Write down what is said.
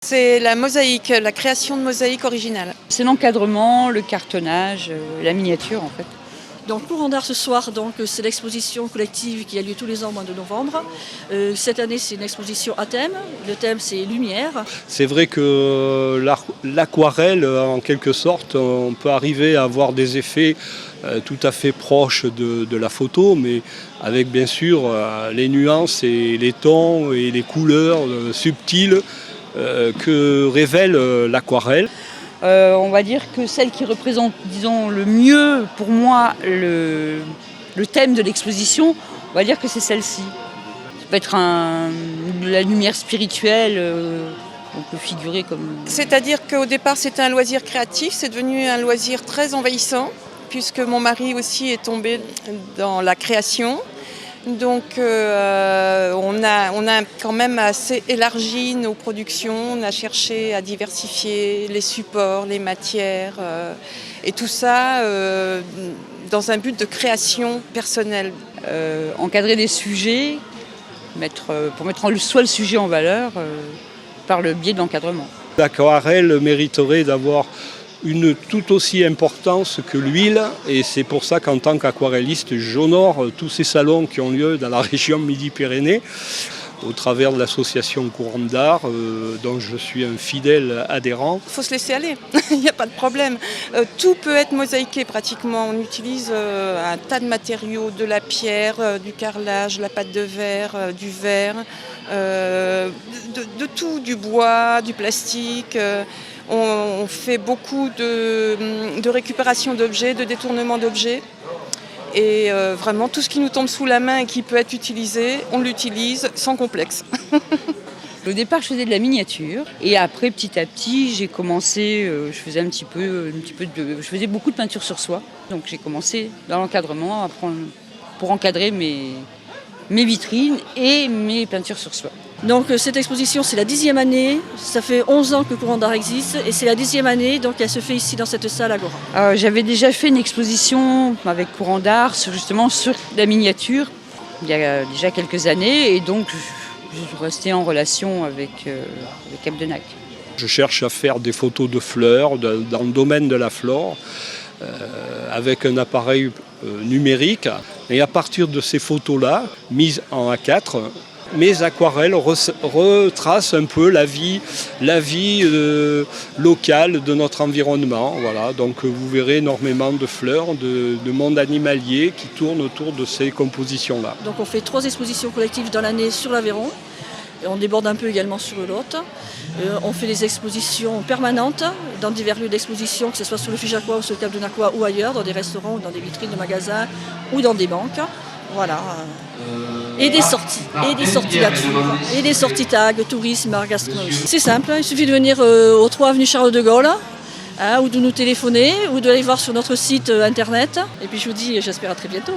C'est la mosaïque, la création de mosaïques originales. C'est l'encadrement, le cartonnage, la miniature en fait. Donc Courant d'art ce soir, c'est l'exposition collective qui a lieu tous les ans au mois de novembre. Cette année c'est une exposition à thème. Le thème c'est lumière. C'est vrai que l'aquarelle, en quelque sorte, on peut arriver à avoir des effets tout à fait proches de la photo, mais avec bien sûr les nuances et les tons et les couleurs subtiles que révèle l'aquarelle. On va dire que celle qui représente, disons, le mieux pour moi le thème de l'exposition, on va dire que c'est celle-ci. Ça peut être la lumière spirituelle, on peut figurer comme... C'est-à-dire qu'au départ c'était un loisir créatif, c'est devenu un loisir très envahissant, puisque mon mari aussi est tombé dans la création. Donc on a quand même assez élargi nos productions, on a cherché à diversifier les supports, les matières, et tout ça dans un but de création personnelle. Encadrer des sujets, pour mettre soit le sujet en valeur par le biais de l'encadrement. L'aquarelle mériterait d'avoir une tout aussi importance que l'huile, et c'est pour ça qu'en tant qu'aquarelliste, j'honore tous ces salons qui ont lieu dans la région Midi-Pyrénées au travers de l'association Courant d'art, dont je suis un fidèle adhérent. Il faut se laisser aller, il n'y a pas de problème. Tout peut être mosaïqué pratiquement. On utilise un tas de matériaux, de la pierre, du carrelage, la pâte de verre, du verre, de tout, du bois, du plastique. On fait beaucoup de récupération d'objets, de détournement d'objets. Et vraiment, tout ce qui nous tombe sous la main et qui peut être utilisé, on l'utilise sans complexe. Au départ, je faisais de la miniature. Et après, petit à petit, j'ai commencé, je faisais beaucoup de peinture sur soie. Donc j'ai commencé dans l'encadrement pour encadrer mes vitrines et mes peintures sur soie. Donc cette exposition c'est la 10e année, ça fait 11 ans que Courant d'art existe et c'est la 10e année, donc elle se fait ici dans cette salle Agora. J'avais déjà fait une exposition avec Courant d'art justement sur la miniature il y a déjà quelques années et donc je suis restée en relation avec Capdenac. Je cherche à faire des photos de fleurs dans le domaine de la flore avec un appareil numérique, et à partir de ces photos-là, mises en A4, mes aquarelles retracent un peu la vie locale de notre environnement. Voilà. Donc vous verrez énormément de fleurs, de monde animalier qui tournent autour de ces compositions-là. Donc on fait 3 expositions collectives dans l'année sur l'Aveyron. Et on déborde un peu également sur le Lot. On fait des expositions permanentes dans divers lieux d'exposition, que ce soit sur le Figeacois ou sur le Cap de Naqua ou ailleurs, dans des restaurants ou dans des vitrines de magasins ou dans des banques. Voilà. Et des sorties nature, et des sorties tag, tourisme, art gastronomie. C'est simple, il suffit de venir au 3 avenue Charles de Gaulle, ou de nous téléphoner, ou d'aller voir sur notre site internet. Et puis je vous dis, j'espère à très bientôt.